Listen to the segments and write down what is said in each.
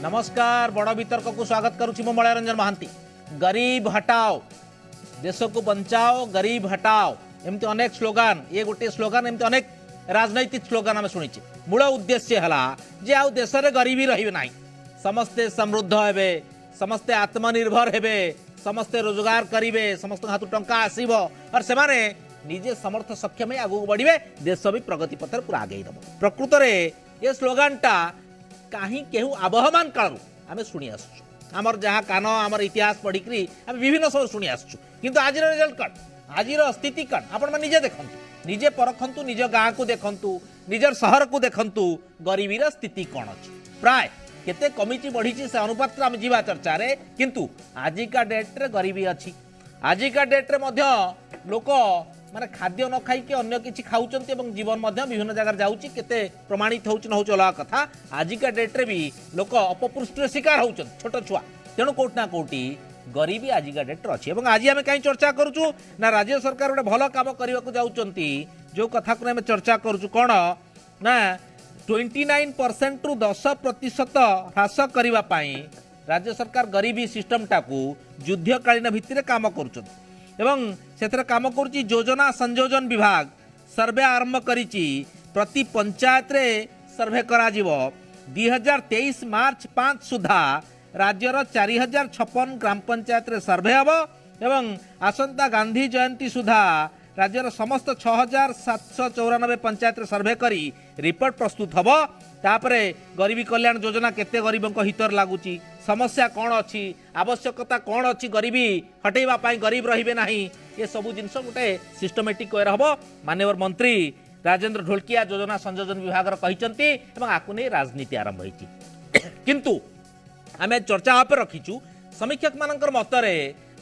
नमस्कार बड़ वितर्क को स्वागत करुच्ची मो मलय रंजन महांती। गरीब हटाओ देश को बंचाओ गरीब हटाओ एमती अनेक स्लोगान ये गोटे स्लोगान एमती अनेक राजनैतिक स्लोगान आम शुणी मूल उद्देश्य है जे आउ देश में गरीबी रही ना समस्ते समृद्ध हे समस्ते आत्मनिर्भर हे समस्ते रोजगार करेंगे समस्त हाथ टंका आसब और से निजे समर्थ सक्षम आगू बढ़े देश भी प्रगति पथ पूरा आगे नब। प्रकृत में ये स्लोगानटा कहीं केहू आबहमान काल आम शुणी आसर जहाँ कान आमर इतिहास पढ़िक आम विभिन्न सब शुणी आसु किंतु आज रिजल्ट कण आज स्थिति कण आपण निजे देखु निजे परखु निज गाँ को देखु निजर सहर को देखु गरीबीर स्थिति कौन अच्छी प्राय केते कमिटी बढ़ी से अनुपात आम जीवा चर्चा रे किंतु आजिका डेट रे गरीबी अच्छी आजिका डेट रे मध्य लोक माने खाद्य न खाई के अन्य किछि खाउचंती एवं जीवन मध्य विभिन्न जगह जाउची केते प्रमाणित होउछ न होउछ अलग कथा आजिका डेट रे भी लोक अपपुष्टिर शिकार होउचन छोट छुआ तेणु कोट ना कोटी गरीबी आजिका डेट रे अछि एवं आज आमे काई चर्चा करूछु ना राज्य सरकार गोटे भलो काम करबा को जाउचंती जो कथा को आमे चर्चा करूछु कोन ना 29% रु 10% ह्रास करबा पई राज्य सरकार गरीबी सिस्टम टाकू युद्धकालीन भित्तिरे काम करूचंती एवं से काम करुच्ची योजना संयोजन विभाग सर्वे आरंभ करिछि प्रति पंचायत रे सर्वे करा जिवो 2023 मार्च 5 सुधा राज्यर 4056 ग्राम पंचायत रे सर्वे हबो एवं आसंता गांधी जयंती सुधा राज्यर समस्त 6794 पंचायत रे सर्वे करी रिपोर्ट प्रस्तुत हबो तापरे गरीबी कल्याण योजना केते गरीबों हितर लागुची समस्या कौन अच्छी आवश्यकता कौन अच्छी गरीबी हटेवा पाई गरीब रहिबे नाही ये सबू जिनस गोटे सिस्टमेटिक वे हम माननीय मंत्री राजेंद्र ढोलकिया योजना संयोजन विभाग कहिसंती एवं आकु नै राजनीति आरंभ होईची किंतु आमे चर्चा पे रखीचु समीक्षक मानकर मतरे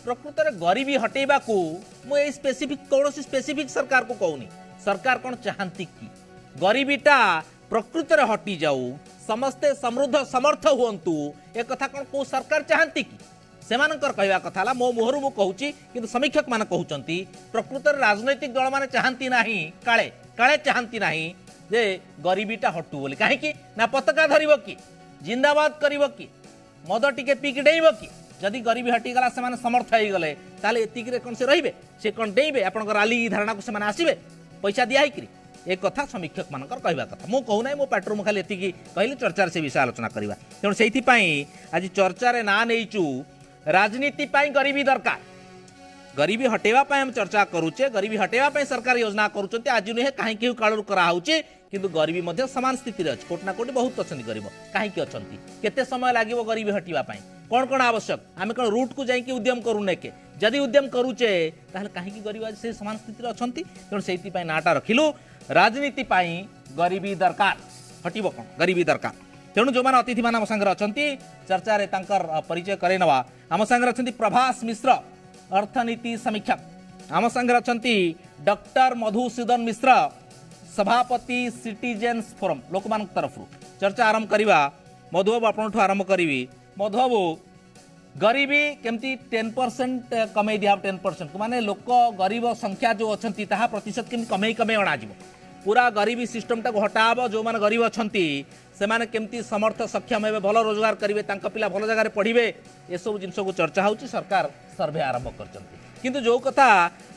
प्रकृत में गरीबी हटेवा को मु ए स्पेसिफिक कौन स्पेसिफिक सरकार को कहूनी सरकार कौन चाहती कि गरीबीटा प्रकृत में हटि जाऊ समस्ते समृद्ध समर्थ हुंतु ए कथा कौन को सरकार चाहती कि सेमानकर कहवा कथा ला मो मुहरु मु कहूची किंतु समीक्षक मान कहउचंती प्रकृत में राजनैतिक दल माने चाहती नाही काले काले चाहती नाही जे गरीबीटा हटू बोली काहे कि ना पताका धरिबो कि जिंदाबाद करिबो कि मद टिके पीक डेइबो कि जदि गरीबी हटी गला से माने समर्थ हो गले ताले एतिक रे कोन से रहिबे से कोन डेइबे आपन राली धारणा को से माने आसीबे पैसा दिया हिकरी एक कथा समीक्षक मानकर कहवा कथा मु कहू ना मो पाटर मु खाली एतिकी कहली चर्चा से विषय आलोचना करवा तेणु से आज चर्चा रे ना नहींचु राजनीति पाई गरीबी दरकार गरीबी हटेवा पाई हम चर्चा करूचे गरीबी हटेवा पाई सरकार योजना करूचंती आज नुहे कहीं केहू कालू कराउचे किंतु गरीबी मध्य समान स्थिति रे अछि कोट ना कोटी बहुत अछंती गरीब काहे कि अछंती केते समय लागिवो गरीबी हटिवा पाई कौन कौन आवश्यक आम कौन रूट को जाइए उद्यम करूने के जदि उद्यम करूचे ताहले कहीं गरीब आज से समान स्थिति रे अछंती तेणु से नाटा रखिलु राजनीति पाई गरीबी दरकार हटिबो कौन गरीबी दरकार तेणु जो मैंने अतिथि मान संगे अच्छी चर्चा रे तांकर परिचय करे नवा आम संगे अच्छा प्रभास मिश्र अर्थनीति समीक्षक आम संगे अच्छा डॉक्टर मधुसूदन मिश्र सभापति सिटीजेन्स फोरम लोक मान तरफ चर्चा आरंभ करवा मधुबाबू आपठू आरंभ करी मधुबाबू गरीबी केमती 10% कमे दिया 10% माने लोक गरीब संख्या जो अच्छी प्रतिशत केमती कमे कमे अणाजिव पूरा गरीबी सिस्टम टाक हटाब जो मैंने गरीब अच्छा से माने केमती समर्थ सक्षम हे भल रोजगार करेंगे पिला भल जगह पढ़े ये सब जिन को चर्चा होची सरकार सर्वे आरंभ करचंती किंतु जो कथा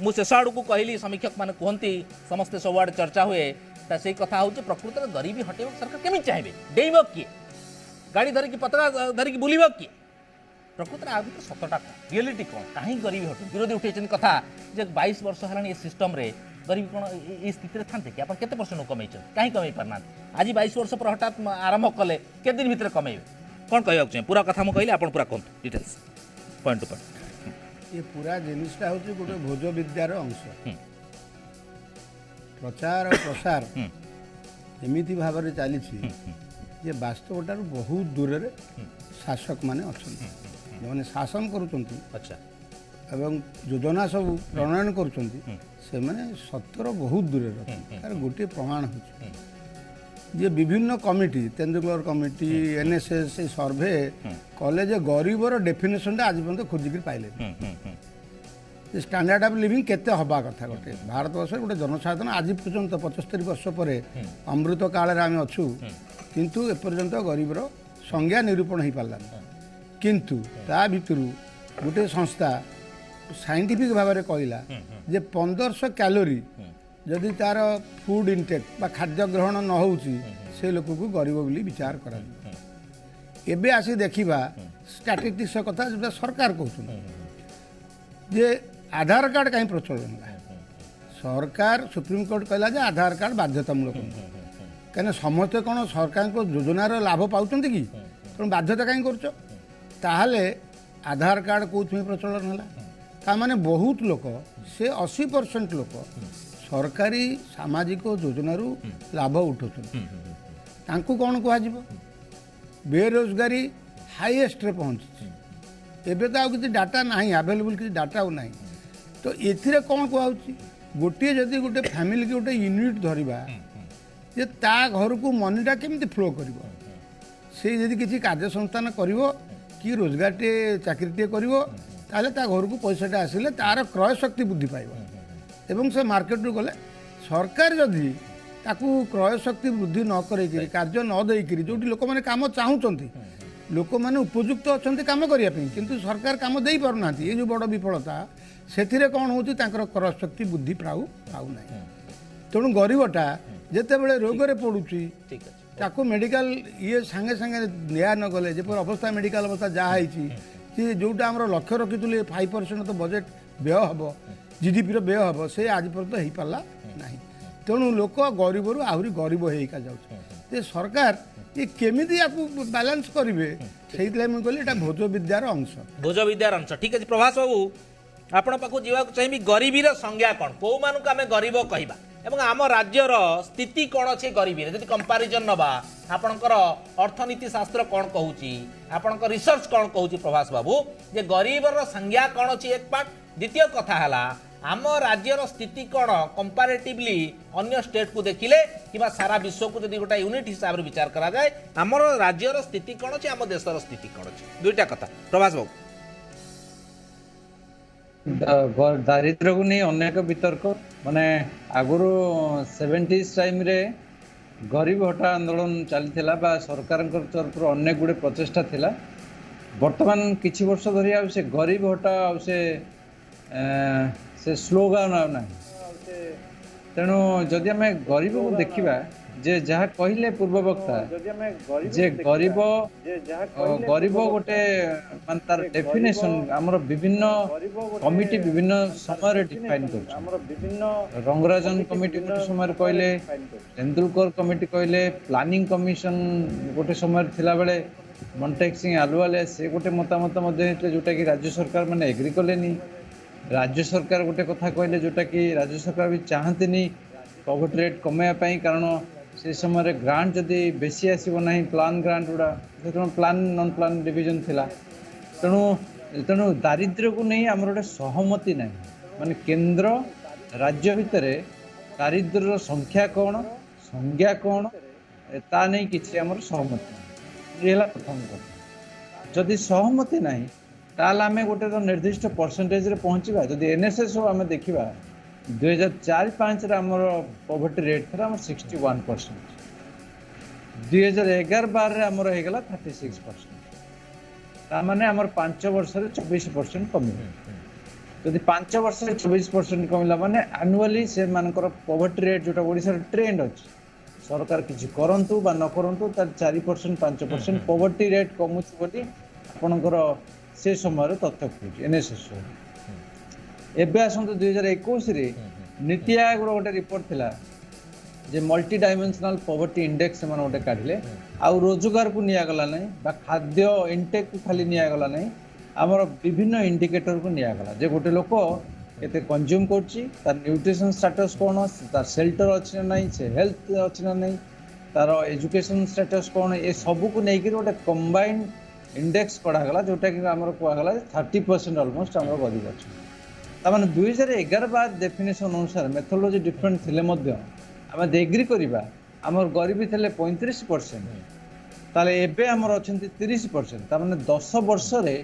मु शेष आड़ को कहली समीक्षक माने कहती समस्ते सबुआड़े चर्चा हुए से कथा हूँ प्रकृत में गरीबी हटेब सरकार केमी चाहिए डेब किए गाड़ी धरिकी पताका धरिकी बुलब किए प्रकृत में आगे सतटा कौन रियलिटी कौन कहीं गरीबी हटू विरोधी उठे कथा जे 22 वर्ष है सिस्टम रे गरीबी कौन ये स्थिति था कि आप केते परसेंट कमे कहीं कमे पारना आज 22 वर्ष पर हठात आरंभ कले के दिन भितर कमेबे कौन कहवा चाहिए पूरा कथा मुझे कहली आप पूरा कहतु डिटेल्स पॉइंट टू पॉइंट ये पूरा जिनिसटा हूँ गोटे भोज विद्यार अंश प्रचार और प्रसार एमती भाव में चली जे वास्तवटार बहुत दूर रे शासक माने अच्छा जो शासन करुँच अच्छा एवं योजना सब प्रणयन करुँच से माने सत्तर बहुत दूर तार गोटे प्रमाण हो विभिन्न कमिटी तेंदुलकर कमिटी एनएसएस सर्वे कॉलेज गरीबर डेफिनेशन आज पर्यटन खोजिक पाइले स्टैंडर्ड ऑफ लिविंग केते हवा कथा गोटे भारत वर्ष गोटे जनसाधारण आज पर्यंत 75 वर्ष पर अमृत काल आम अच्छू किंतु एपर्यंत गरीबर संज्ञा निरूपण हो पारा किंतु ता भितरु गोटे संस्था साइंटिफिक भाव में कहला जे 1500 कैलोरी जदि तार फूड इनटेक बा खाद्य ग्रहण न हो से लोक को गरीब बोली विचार करा एबे आसी देखिबा स्टैटिस्टिक्स कथा जो सरकार कहउछन जे आधार कार्ड कहीं प्रचलन है सरकार सुप्रीम कोर्ट कहला जे आधार कार्ड बाध्यतामूलक कहीं समस्ते कौन सरकार को योजनार लाभ पाँच कि तेणु बाध्यता कहीं कर आधार कार्ड कौन प्रचलन है माने बहुत लोक से 80% लोक सरकारी सामाजिक योजनारू लाभ उठाउछन कौन कह बेरोजगारी हाईएस्ट रे पहुँची एबे तो आउ किसी डाटा नहीं अवेलेबल किसी डाटा ना तो एथिरे कौन कहुची गोटे जदि गोटे फैमिली की गोटे यूनिट धरिबा जे ता घर को मनीटा केमती फ्लो करिवो से यदि किसी कार्य संस्थान करिवो कि रोजगार टे चाकरी टे करिवो ताले ता घर को पैसाटा आसिले तार क्रय शक्ति बुद्धि पाइबो एवं से मार्केट रू गले सरकार जदि ताकू क्रय शक्ति वृद्धि न करेकि कार्य न देकरी जो लोक मैंने काम चाहूँगी लोक मैंने उपयुक्त अच्छा कम करने किंतु सरकार कम दे पारना ये जो बड़ विफलता से कौन हो क्रय शक्ति बुद्धि पाऊना तेणु गरीबटा जिते बड़े रोगे पड़ुची ताकू मेडिकल ये सांगे सांगे निया न गले जेपर अवस्था मेडिकल अवस्था जहाँ कि जोटा आम लक्ष्य रखी 5% तो बजेट व्यय हम जीडीपी व्यय हम से आज पर्यंत हो पारा ना तेणु लोक गरीब रू आहरी गरीब होका जाए सरकार ये केमिति आपको बैलेंस करेंगे से मुझे कहली एटा भोज विद्यार अंश भोज विद्यार अंश ठीक है प्रभास बाबू आपण पाखु जावाक चाहिए गरीबीर संज्ञा कौन कौ मानक आम गरीब कहवा एवं आम राज्यर स्थिति कौन अच्छे गरीबी जब कंपारिजन नवा आपणकर अर्थनीति शास्त्र कौन कहूँ आपण रिसर्च कौन कहूँ प्रभास बाबू जे गरीबर संज्ञा कौन अच्छी एक पार्ट द्वितीय कथा है आम राज्यर स्थिति कौन कंपारेटिवली अन्य स्टेट को देखिले कि सारा विश्व को जब गोटे यूनिट हिसाब से विचार करा जाए आमर राज्यर स्थिति कौन अच्छे आम देशर स्थिति कौन अच्छे दुईटा कथा प्रभास बाबू दारिद्र्य को नहीं अनेक वितर्क माने आगुरी 70s टाइम रे गरीब हटा आंदोलन चली सरकार तरफ अनेक गुड़े प्रचेषा थिला वर्तमान किछि वर्ष धरी आ से गरीब हटा आ से स्लोगान आ ना तेणु जदि आम गरीब को देखा जे जहाँ कहले पूर्व वक्ता जे गरीब गरीब गोटे मान तार डेफिनेशन आमर विभिन्न कमिटी विभिन्न समय डिफाइन कर रंगराजन कमिटी गोटे समय कहले तेंदुलकर कमिटी कहले प्लानिंग कमिशन गोटे समय थिला बेले मन्टेक सिंह आलुवाले से गोटे मतामत जोटा कि राज्य सरकार मैंने एग्री कलेनी राज्य सरकार गोटे कथा कहले जोटा कि राज्य सरकार भी चाहती पॉवर्टी रेट कमेवाई कारण से समय ग्रांट जदि बेसी आसब ना प्लान ग्रांट गुड़ा से प्लान नॉन प्लान डिविजन थिला तेणु तेणु दारिद्र्य को नहीं आमर गोटे सहमति ना माने केंद्र राज्य भितर दारिद्र्य संख्या कौन संज्ञा कौन ता नहीं किसी आमर सहमति ये प्रथम कथा जदि सहमति ना ताल आम गोटे निर्दिष्ट परसेंटेज रे पहुँचा जदि एनएसएस आम देखा 2004-05 आमर पॉवर्टी रेट था 61%, 2011-12 आमर होगला 36%। तामाने आमर 5 वर्ष 24% कमी जदि 5 वर्ष 24% कमिला माने एनुअली से मानकर पॉवर्टी रेट जोटा ओडिसा ट्रेंड अच्छी सरकार किसी करंतु बा न करंतु तार 4% 5% पॉवर्टी रेट कमुची बोली आपनकर से समय तथ्य कहूँ एनएसएस एबे आसतु 2021 रे नीति आयोग गोटे रिपोर्ट थिला जे मल्टी डायमेंशनल पॉवर्टी इंडेक्स से गोटे काढ़ले आ रोजगार को निगला ना बा खाद्य इंटेक को खाली निगला ना आमर विभिन्न इंडिकेटर को निगला जे गोटे लोक केते कंज्यूम करछि तार न्यूट्रिशन स्टेटस कौन तार शेल्टर अच्छी ना नहीं से हेल्थ अच्छी ना नहीं तार एजुकेशन स्टेटस कौन ए सब को लेकिन गोटे कंबाइंड इंडेक्स कढ़ागला जोटा कि आमर कहगला 30% ऑलमोस्ट आमर गरीब अच्छे ताମାନେ 2011-12 डेफिनेशन अनुसार मेथोडोलॉजी डिफरेंट थिले मध्य आम एग्री करवा आमर गरीबी थे 35% ताले एबे आमर अछंती 30% ताମାନେ 10 वर्ष रे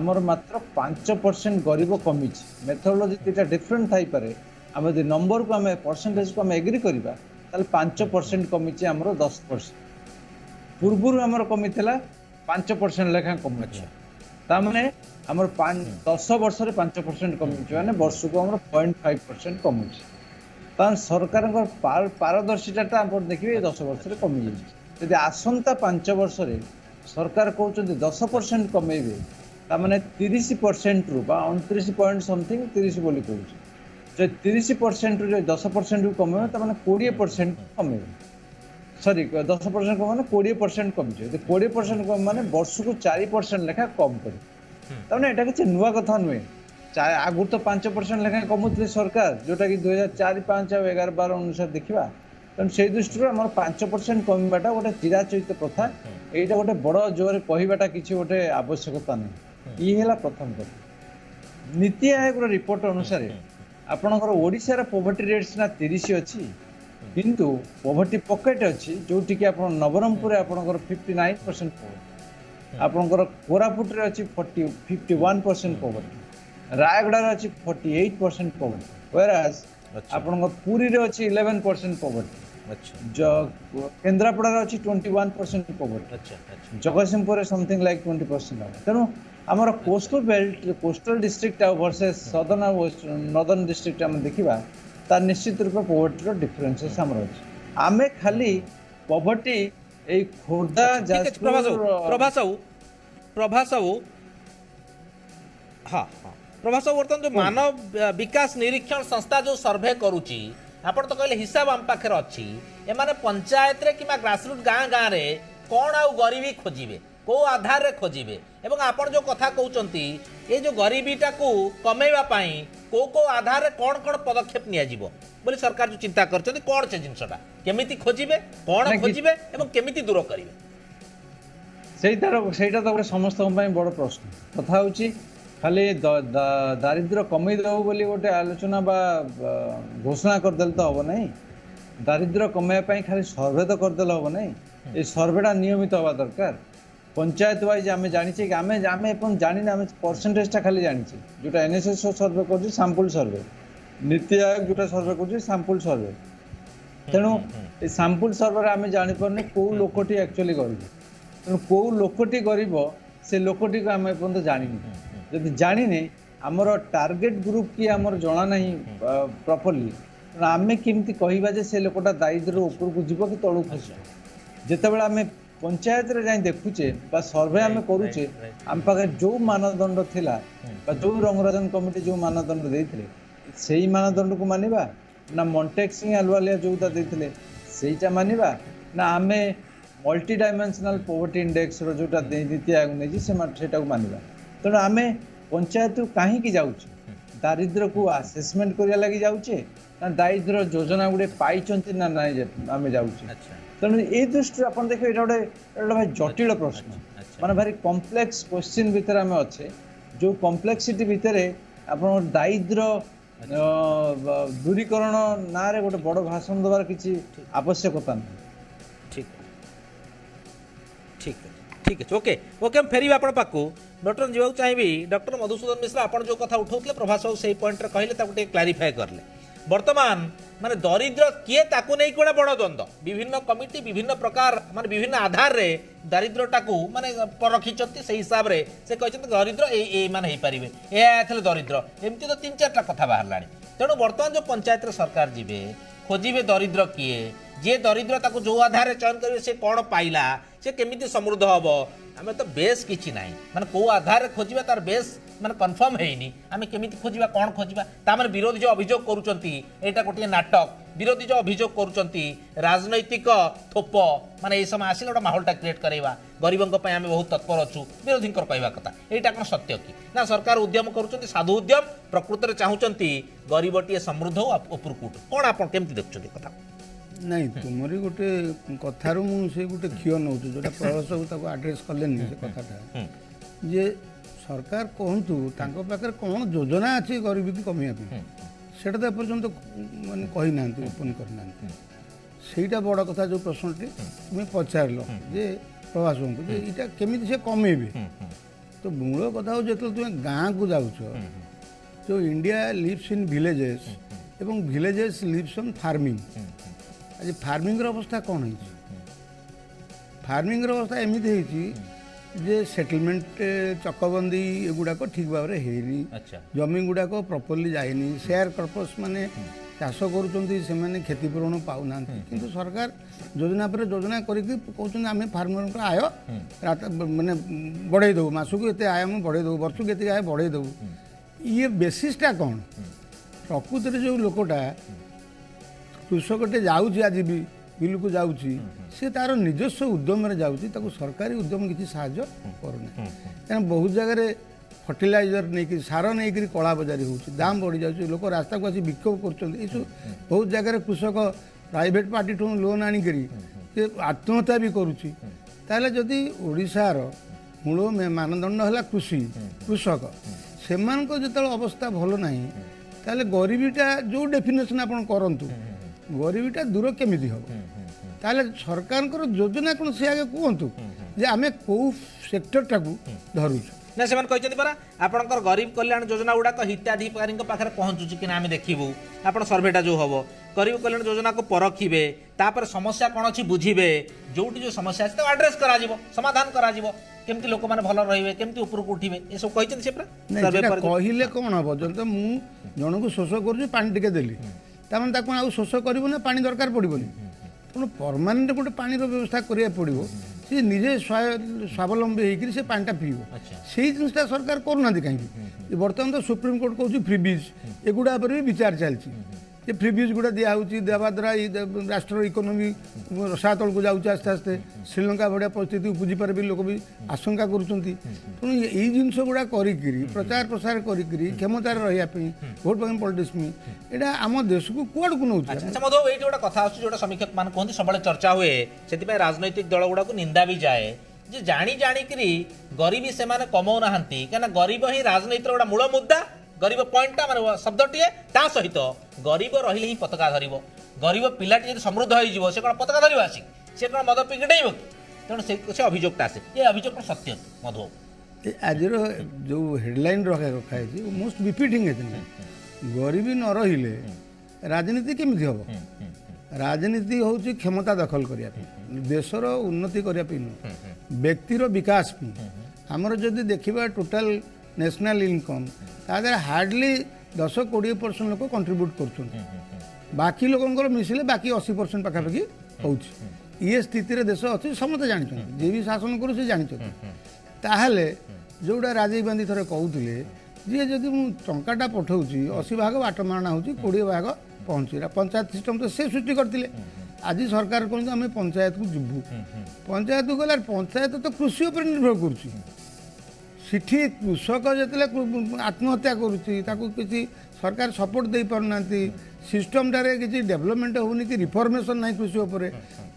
आमर मात्र 5% गरीब कमी मेथोडोलॉजी दुटा डिफरेंट थाई पारे आम यदि नंबर को आम परसेंटेज को आम एग्री करवा ताले 5% कमी आमर 10% पूर्व आमर कमी थिला 5% ଲେଖା କମୁଛି ତାମାନେ ଆମର 10 ବର୍ଷରେ 5% କମୁଛି ମାନେ ବର୍ଷକୁ ଆମର 0.5% କମୁଛି ତାହେଲେ ସରକାରଙ୍କ ପାରଦର୍ଶିତା ଆପଣ ଦେଖିବେ 10 ବର୍ଷରେ କମିଯାଇଛି ଯଦି ଆସନ୍ତା 5 ବର୍ଷରେ ସରକାର କହୁଛନ୍ତି 10% କମେଇବେ ତାମାନେ 30% ରୁ ବା 29 ପଏଣ୍ଟ ସମଥିଙ୍ଗ 30 ବୋଲି କହୁଛି ଯଦି 30% ରୁ 10% କୁ କମେଇବେ ତାମାନେ 20% କମେଇବେ ସରି 10% କମ ମାନେ 20% କମିଯିବ ଯଦି 20% କମ ମାନେ ବର୍ଷକୁ 4% ଲେଖା କମ କରିବେ ତାମାନେ ଏଇଟା କିଛି ନୂଆ କଥା ନୁହେଁ ଆଗରୁ ତ 5% ଲେଖା କମୁଥିଲେ ସରକାର ଯୋଉଟା କି 2004, 5 ଆଉ 11, 12 ଅନୁସାରେ ଦେଖିବା ତେଣୁ ସେଇ ଦୃଷ୍ଟିରୁ ଆମର 5% କମିବାଟା ଗୋଟେ ଚିରାଚରିତ ପ୍ରଥା ଏଇଟା ଗୋଟେ ବଡ଼ ଜୋରରେ କହିବାଟା କିଛି ଗୋଟେ ଆବଶ୍ୟକତା ନାହିଁ ଇଏ ହେଲା ପ୍ରଥମ କଥା ନୀତି ଆୟୋଗର ରିପୋର୍ଟ ଅନୁସାରେ ଆପଣଙ୍କର ଓଡ଼ିଶାର ପୋଭର୍ଟି ରେଟ୍ ସିନା 30 ଅଛି କିନ୍ତୁ ପୋଭର୍ଟି ପକେଟ୍ ଅଛି ଯୋଉଠିକି ଆପଣ ନବରଙ୍ଗପୁରରେ ଆପଣଙ୍କର 59% ପୋଭର୍ଟି ଆପଣଙ୍କର କୋରାପୁଟରେ ଅଛି 51% ପୋଭର୍ଟି ରାୟଗଡ଼ାରେ ଅଛି 48% ପୋଭର୍ଟି whereas ଆପଣଙ୍କ ପୁରୀରେ ଅଛି 11% ପୋଭର୍ଟି କେନ୍ଦ୍ରାପଡ଼ାରେ ଅଛି 21% ପୋଭର୍ଟି ଜଗତସିଂହପୁରରେ ସମଥିଙ୍ଗ ଲାଇକ୍ 20% ହେବ ତେଣୁ ଆମର କୋଷ୍ଟାଲ ବେଲ୍ଟ କୋଷ୍ଟାଲ ଡିଷ୍ଟ୍ରିକ୍ଟ ଆଉ ଭର୍ସେସ୍ ସଦର୍ନ ଆଉ ନର୍ଦର୍ନ ଡିଷ୍ଟ୍ରିକ୍ଟ ଆମେ ଦେଖିବା ତାର ନିଶ୍ଚିତ ରୂପେ ପୋଭର୍ଟିର ଡିଫରେନ୍ସେସ୍ ଆମର ଅଛି ଆମେ ଖାଲି ପୋଭର୍ଟି ଏଇ ଖୋର୍ଦ୍ଧା ପ୍ରଭାସ हाँ हाँ प्रभास बर्तमान जो मानव विकास निरीक्षण संस्था जो सर्वे करुच्ची आप तो कहले हिसाब आम पाखे अच्छी एमाने पंचायत रे किमा ग्रासरूट गाँ गाँ रे कौन आउ गरीबी खोजिबे को आधार रे खोजिबे एवं आपण जो कथा कहउचंती ये जो गरीबीटा को कमेवा पाई को आधार रे कौन कौन पदक्षेप निया जिवो बोली सरकार जो चिंता करचंती कौन से जिनसटा केमिति खोजिबे कौन खोजिबे एवं केमिति दूर करिवे ସେଇଟା ତ ଗୋଟେ ସମସ୍ତଙ୍କ ପାଇଁ ବଡ଼ ପ୍ରଶ୍ନ କଥା ହେଉଛି ଖାଲି ଦାରିଦ୍ର୍ୟ କମେଇ ଦେବ ବୋଲି ଗୋଟେ ଆଲୋଚନା ବା ଘୋଷଣା କରିଦେଲେ ତ ହେବ ନାହିଁ ଦାରିଦ୍ର୍ୟ କମେଇବା ପାଇଁ ଖାଲି ସର୍ଭେ ତ କରିଦେଲେ ହେବ ନାହିଁ ଏ ସର୍ଭେଟା ନିୟମିତ ହେବା ଦରକାର ପଞ୍ଚାୟତ ୱାଇଜ୍ ଆମେ ଜାଣିଛେ କି ଆମେ ଏପର୍ଯ୍ୟନ୍ତ ଜାଣିନେ ଆମେ ପରସେଣ୍ଟେଜଟା ଖାଲି ଜାଣିଛେ ଯେଉଁଟା NSS ସର୍ଭେ କରୁଛି ସାମ୍ପୁଲ୍ ସର୍ଭେ ନୀତି ଆୟୋଗ ଯେଉଁଟା ସର୍ଭେ କରୁଛି ସାମ୍ପୁଲ୍ ସର୍ଭେ ତେଣୁ ଏ ସାମ୍ପୁଲ୍ ସର୍ଭେରେ ଆମେ ଜାଣିପାରୁନେ କେଉଁ ଲୋକଟି ଆକ୍ଚୁଆଲି ଗରିବ ତେଣୁ କେଉଁ ଲୋକଟି ଗରିବ ସେ ଲୋକଟିକୁ ଆମେ ଏପର୍ଯ୍ୟନ୍ତ ଜାଣିନି ଯଦି ଜାଣିନେ ଆମର ଟାର୍ଗେଟ ଗ୍ରୁପ୍ କି ଆମର ଜଣା ନାହିଁ ପ୍ରପରଲି ତେଣୁ ଆମେ କେମିତି କହିବା ଯେ ସେ ଲୋକଟା ଦାରିଦ୍ର୍ୟରୁ ଉପରକୁ ଯିବ କି ତଳକୁ ଖସିବ ଯେତେବେଳେ ଆମେ ପଞ୍ଚାୟତରେ ଯାଇ ଦେଖୁଛେ ବା ସର୍ଭେ ଆମେ କରୁଛେ ଆମ ପାଖରେ ଯେଉଁ ମାନଦଣ୍ଡ ଥିଲା ବା ଯେଉଁ ରଙ୍ଗରାଜନ କମିଟି ଯେଉଁ ମାନଦଣ୍ଡ ଦେଇଥିଲେ ସେଇ ମାନଦଣ୍ଡକୁ ମାନିବା ନା ମଣ୍ଟେକ୍ସିଂ ଆଲୁୱାଲିଆ ଯେଉଁଟା ଦେଇଥିଲେ ସେଇଟା ମାନିବା ନା ଆମେ ମଲ୍ଟି ଡାଇମେନ୍ସନାଲ ପୋଭର୍ଟି ଇଣ୍ଡେକ୍ସର ଯେଉଁଟା ନୀତି ଆୟୋଗ ନେଇଛି ସେଇଟାକୁ ମାନିବା ତେଣୁ ଆମେ ପଞ୍ଚାୟତରୁ କାହିଁକି ଯାଉଛେ ଦାରିଦ୍ର୍ୟକୁ ଆସେସମେଣ୍ଟ କରିବା ଲାଗି ଯାଉଛେ ନା ଦାରିଦ୍ର୍ୟ ଯୋଜନା ଗୁଡ଼େ ପାଇଛନ୍ତି ନା ନାହିଁ ଆମେ ଯାଉଛେ ତେଣୁ ଏଇ ଦୃଷ୍ଟିରୁ ଆପଣ ଦେଖିବେ ଏଇଟା ଗୋଟେ ଭାରି ଜଟିଳ ପ୍ରଶ୍ନ ମାନେ ଭାରି କମ୍ପ୍ଲେକ୍ସ କ୍ୱେଶ୍ଚିନ୍ ଭିତରେ ଆମେ ଅଛେ ଯେଉଁ କମ୍ପ୍ଲେକ୍ସିଟି ଭିତରେ ଆପଣଙ୍କର ଦାରିଦ୍ର୍ୟ ଦୂରୀକରଣ ନାଁରେ ଗୋଟେ ବଡ଼ ଭାଷଣ ଦେବାର କିଛି ଆବଶ୍ୟକତା ନାହିଁ ठीक है ओके ओके हम फेरी आपण पाकू डॉक्टर जीवा चाहिए डॉक्टर मधुसूदन मिश्रा आप जो कथा उठाउतले प्रभास बाबू से पॉइंट रे कहले ताको क्लारिफाई करले वर्तमान माने दरिद्र किए ताको नहीं कोड़ा बड़ द्वंद्व विभिन्न कमिटी विभिन्न प्रकार माने विभिन्न आधार रे दारिद्रटा को माने रखिचंती से हिसाब रे से कहचंती दरिद्र ए माने हे परिबे ए आथले दरिद्र एमती तो 3-4टा कथा बाहर लाणी तेणु वर्तमान जो पंचायत रे सरकार जीवे खोजिबे दरिद्र किए जे दरिद्र ताको जो आधार रे चयन करिवे से कोन पाइला से केमिति समृद्ध हबो आमे तो बेस किछि नाही माने को आधार रे खोजिबा तार बेस माने कंफर्म हेइनी आमे केमिति खोजिबा कोन खोजिबा ता माने विरोधी जो अभियोग करूचंती एटा गोटे नाटक विरोधी जो अभियोग करूचंती राजनैतिक थोप माने ए समय आसिल ओटा माहौलटा क्रिएट करैबा गरीबंक पय आमे बहुत तत्पर अछु विरोधी कहवा कथा एटा कोन सत्य की ना सरकार उद्यम करूचंती साधु उद्यम प्रकृति रे चाहुचंती गरीबटी समृद्ध हो उपरकुट कोन आपण केमिति देखछंती कथा नहीं तुमरी गोटे कथारू मुझे गोटे क्षीय नौ जोटा प्रवास को आड्रेस कले से कथाटा जे सरकार कहतु पाखे कौन योजना अच्छी गरीबी की कमिया से एपर्तंत मानने कही ना ओपन करना सहीटा बड़ कथा जो प्रश्नटी तुम्हें पचार जे प्रवास जे यहाँ केमी से कमेबे तो मूल कथा हो जो तुम गाँव को जाऊच जो इंडिया लिव्स इन विलेजेस एवं विलेजेस लिव्स ऑन फार्मिंग आज फार्मिंग अवस्था कौन है फार्मिंग अवस्था एमती ଯେ ସେଟଲମେଣ୍ଟ ଚକବନ୍ଦି ଏଗୁଡ଼ାକ ଠିକ୍ ଭାବରେ ହେଇନି, ଆଚ୍ଛା ଜମି ଗୁଡ଼ାକ ପ୍ରପରଲି ଯାଇନି, ସେୟାର କର୍ପସ୍ ମାନେ ଚାଷ କରୁଛନ୍ତି ସେମାନେ କ୍ଷତିପୂରଣ ପାଉନାହାନ୍ତି। କିନ୍ତୁ ସରକାର ଯୋଜନା ପରେ ଯୋଜନା କରିକି କହୁଛନ୍ତି ଆମେ ଫାର୍ମରଙ୍କ ଆୟ ମାନେ ବଢ଼େଇ ଦେବୁ, ମାସକୁ ଏତେ ଆୟ ଆମେ ବଢ଼େଇ ଦେବୁ, ବର୍ଷକୁ ଏତିକି ଆୟ ବଢ଼େଇ ଦେବୁ। ଇଏ ବେସିସ୍ଟା କ'ଣ? ପ୍ରକୃତରେ ଯେଉଁ ଲୋକଟା କୃଷକଟେ ଯାଉଛି ଆଜି ବି ବିଲକୁ ଯାଉଛି, ସେ ତାର ନିଜସ୍ୱ ଉଦ୍ୟମରେ ଯାଉଛି, ତାକୁ ସରକାରୀ ଉଦ୍ୟମ କିଛି ସାହାଯ୍ୟ କରୁନାହିଁ। କାରଣ ବହୁତ ଜାଗାରେ ଫର୍ଟିଲାଇଜର ନେଇକି ସାର ନେଇକରି କଳା ବଜାରୀ ହେଉଛି, ଦାମ ବଢ଼ିଯାଉଛି, ଲୋକ ରାସ୍ତାକୁ ଆସି ବିକ୍ଷୋଭ କରୁଛନ୍ତି। ଏସବୁ ବହୁତ ଜାଗାରେ କୃଷକ ପ୍ରାଇଭେଟ ପାର୍ଟିଠୁ ଲୋନ୍ ଆଣିକରି ସେ ଆତ୍ମହତ୍ୟା ବି କରୁଛି। ତାହେଲେ ଯଦି ଓଡ଼ିଶାର ମୂଳ ମାନଦଣ୍ଡ ହେଲା କୃଷକ, ସେମାନଙ୍କ ଯେତେବେଳେ ଅବସ୍ଥା ଭଲ ନାହିଁ, ତାହେଲେ ଗରିବୀଟା ଯେଉଁ ଡେଫିନେସନ୍ ଆପଣ କରନ୍ତୁ, ଗରିବୀଟା ଦୂର କେମିତି ହେବ? ତାହେଲେ ସରକାରଙ୍କର ଯୋଜନା କ'ଣ ସେ ଆଗେ କୁହନ୍ତୁ ଯେ ଆମେ କେଉଁ ସେକ୍ଟରଟାକୁ ଧରୁଛୁ। ନା ସେମାନେ କହିଛନ୍ତି ପରା ଆପଣଙ୍କର ଗରିବ କଲ୍ୟାଣ ଯୋଜନା ଗୁଡ଼ାକ ହିତାଧିକାରୀଙ୍କ ପାଖରେ ପହଞ୍ଚୁଛି କି ନା ଆମେ ଦେଖିବୁ। ଆପଣ ସର୍ଭେଟା ଯେଉଁ ହେବ ଗରିବ କଲ୍ୟାଣ ଯୋଜନାକୁ ପରଖିବେ, ତାପରେ ସମସ୍ୟା କ'ଣ ଅଛି ବୁଝିବେ, ଯେଉଁଠି ଯେଉଁ ସମସ୍ୟା ଅଛି ତାକୁ ଆଡ୍ରେସ୍ କରାଯିବ, ସମାଧାନ କରାଯିବ, କେମିତି ଲୋକମାନେ ଭଲ ରହିବେ, କେମିତି ଉପରକୁ ଉଠିବେ, ଏସବୁ କହିଛନ୍ତି ସେ ପୁରା। କହିଲେ କ'ଣ ହେବ? ଯଦି ମୁଁ ଜଣକୁ ଶୋଷ କରୁଛି, ପାଣି ଟିକେ ଦେଲି, ତାମାନେ ତାକୁ ଆଉ ଶୋଷ କରିବ ନା ପାଣି ଦରକାର ପଡ଼ିବନି? ତେଣୁ ପରମାନେଣ୍ଟ ଗୋଟେ ପାଣିର ବ୍ୟବସ୍ଥା କରିବାକୁ ପଡ଼ିବ, ସେ ନିଜେ ସ୍ୱାବଲମ୍ବୀ ହେଇକରି ସେ ପାଣିଟା ପିଇବ। ସେଇ ଜିନିଷଟା ସରକାର କରୁନାହାନ୍ତି କାହିଁକି? ବର୍ତ୍ତମାନ ତ ସୁପ୍ରିମକୋର୍ଟ କହୁଛି ଫ୍ରି ବିଜ୍, ଏଗୁଡ଼ା ଉପରେ ବି ବିଚାର ଚାଲିଛି ଯେ ଫ୍ରି ବିଜ୍ ଗୁଡ଼ା ଦିଆହେଉଛି, ଦେବା ଦ୍ୱାରା ଏଇ ରାଷ୍ଟ୍ରର ଇକୋନୋମି ରସାତଳକୁ ଯାଉଛି ଆସ୍ତେ ଆସ୍ତେ, ଶ୍ରୀଲଙ୍କା ଭଳିଆ ପରିସ୍ଥିତି ବୁଝିପାରେ ବି ଲୋକ ବି ଆଶଙ୍କା କରୁଛନ୍ତି। ତେଣୁ ଏଇ ଜିନିଷ ଗୁଡ଼ା କରିକିରି ପ୍ରଚାର ପ୍ରସାର କରିକିରି କ୍ଷମତାରେ ରହିବା ପାଇଁ ଭୋଟ ପାଇଁ ପଲିଟିକ୍ସ ପାଇଁ ଏଇଟା ଆମ ଦେଶକୁ କୁଆଡ଼କୁ ନେଉଛି। ଆଚ୍ଛା ମଧୁ, ଏଇଠି ଗୋଟେ କଥା ଆସୁଛି ଯୋଉଟା ସମୀକ୍ଷକ ମାନେ କୁହନ୍ତି, ସବୁବେଳେ ଚର୍ଚ୍ଚା ହୁଏ, ସେଥିପାଇଁ ରାଜନୈତିକ ଦଳ ଗୁଡ଼ାକୁ ନିନ୍ଦା ବି ଯାଏ ଯେ ଜାଣିକିରି ଗରିବୀ ସେମାନେ କମାଉନାହାନ୍ତି, କାହିଁକିନା ଗରିବ ହିଁ ରାଜନୀତିର ଗୋଟେ ମୂଳ ମୁଦ୍ଦା। ଗରିବ ପଏଣ୍ଟଟା ମାନେ ଶବ୍ଦଟିଏ, ତା ସହିତ ଗରିବ ରହିଲେ ହିଁ ପତାକା ଧରିବ। ଗରିବ ପିଲାଟି ଯଦି ସମୃଦ୍ଧ ହେଇଯିବ, ସେ କ'ଣ ପତାକା ଧରିବ ଆସିକି? ସେ କ'ଣ ମଦ ପିକି ଡେଇବ କି? ତେଣୁ ସେ ଅଭିଯୋଗଟା ଆସେ। ଏ ଅଭିଯୋଗ କ'ଣ ସତ୍ୟ ମଧୁ? ଆଜିର ଯେଉଁ ହେଡ଼ଲାଇନ୍ ରଖାଯାଇଛି ମୋଷ୍ଟ ବିଫିଟିଂ ହେଇଥିଲା। ଗରିବୀ ନ ରହିଲେ ରାଜନୀତି କେମିତି ହେବ? ରାଜନୀତି ହେଉଛି କ୍ଷମତା ଦଖଲ କରିବା ପାଇଁ, ଦେଶର ଉନ୍ନତି କରିବା ପାଇଁ ନୁହେଁ, ବ୍ୟକ୍ତିର ବିକାଶ ପାଇଁ। ଆମର ଯଦି ଦେଖିବା ଟୋଟାଲ ନ୍ୟାସନାଲ ଇନକମ୍, ତା ଦେହରେ ହାର୍ଡଲି 10-20% ଲୋକ କଣ୍ଟ୍ରିବ୍ୟୁଟ୍ କରୁଛନ୍ତି। ବାକି ଲୋକଙ୍କର ମିଶିଲେ ବାକି 80% ପାଖାପାଖି ହେଉଛି। ଇଏ ସ୍ଥିତିରେ ଦେଶ ଅଛି, ସମସ୍ତେ ଜାଣିଛନ୍ତି, ଯିଏ ବି ଶାସନ କରୁ ସେ ଜାଣିଛନ୍ତି। ତାହେଲେ ଯେଉଁଟା ରାଜୀବ ଗାନ୍ଧୀ ଥରେ କହୁଥିଲେ ଯେ ଯଦି ମୁଁ ଟଙ୍କାଟା ପଠାଉଛି 80 ଭାଗ ବାଟମାରଣା ହେଉଛି, 20 ଭାଗ ପହଞ୍ଚିଲା। ପଞ୍ଚାୟତ ସିଷ୍ଟମ ତ ସେ ସୃଷ୍ଟି କରିଥିଲେ। ଆଜି ସରକାର କହୁଛନ୍ତି ଆମେ ପଞ୍ଚାୟତକୁ ଯିବୁ, ପଞ୍ଚାୟତକୁ ଗଲେ ପଞ୍ଚାୟତ ତ କୃଷି ଉପରେ ନିର୍ଭର କରୁଛି। ସେଠି କୃଷକ ଯେତେବେଳେ ଆତ୍ମହତ୍ୟା କରୁଛି, ତାକୁ କିଛି ସରକାର ସପୋର୍ଟ ଦେଇପାରୁନାହାନ୍ତି, ସିଷ୍ଟମଟାରେ କିଛି ଡେଭଲପମେଣ୍ଟ ହେଉନି କି ରିଫର୍ମେସନ୍ ନାହିଁ କୃଷି ଉପରେ,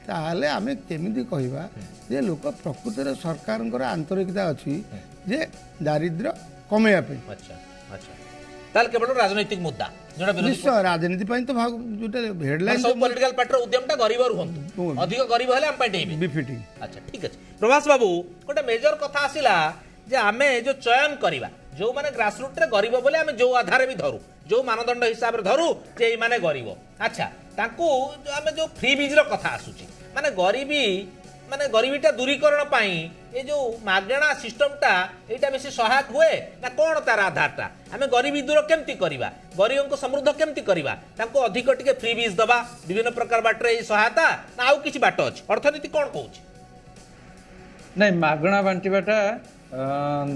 ତାହେଲେ ଆମେ କେମିତି କହିବା ଯେ ଲୋକ ପ୍ରକୃତରେ ସରକାରଙ୍କର ଆନ୍ତରିକତା ଅଛି ଯେ ଦାରିଦ୍ର୍ୟ କମେଇବା ପାଇଁ? ତାହେଲେ କେବଳ ରାଜନୈତିକ ମୁଦ୍ଦା ନିଶ୍ଚୟ ରାଜନୀତି ପାଇଁ ତ ଯୋଉଟା ହେଡଲାଇନ୍ ସବୁ ପଲିଟିକାଲ ପାର୍ଟିର ଉଦ୍ୟମଟା ଗରିବ ରୁହନ୍ତୁ, ଅଧିକ ଗରିବ ହେଲେ ଆମ ପାଇଁ ଡେଇବେ। ବିଫିଟିଂ। ଆଚ୍ଛା ଠିକ ଅଛି। ପ୍ରଭାସ ବାବୁ, ଗୋଟେ ମେଜର କଥା ଆସିଲା ଯେ ଆମେ ଯୋଉ ଚୟନ କରିବା, ଯୋଉମାନେ ଗ୍ରାସରୁଟ୍ରେ ଗରିବ ବୋଲି ଆମେ ଯୋଉ ଆଧାରରେ ବି ଧରୁ, ଯୋଉ ମାନଦଣ୍ଡ ହିସାବରେ ଧରୁ ଯେ ଏଇମାନେ ଗରିବ, ଆଚ୍ଛା ତାଙ୍କୁ ଆମେ ଯୋଉ ଫ୍ରି ବିଜ୍ ର କଥା ଆସୁଛି, ମାନେ ଗରିବୀଟା ଦୂରୀକରଣ ପାଇଁ ଏ ଯୋଉ ମାଗଣା ସିଷ୍ଟମଟା ଏଇଟା ବେଶୀ ସହାୟକ ହୁଏ ନା କ'ଣ? ତାର ଆଧାରଟା ଆମେ ଗରିବୀ ଦୂର କେମିତି କରିବା, ଗରିବଙ୍କୁ ସମୃଦ୍ଧ କେମିତି କରିବା, ତାଙ୍କୁ ଅଧିକ ଟିକେ ଫ୍ରି ବିଜ୍ ଦେବା, ବିଭିନ୍ନ ପ୍ରକାର ବାଟରେ ଏଇ ସହାୟତା, ନା ଆଉ କିଛି ବାଟ ଅଛି? ଅର୍ଥନୀତି କ'ଣ କହୁଛି? ନାଇଁ, ମାଗଣା ବାଣ୍ଟିବାଟା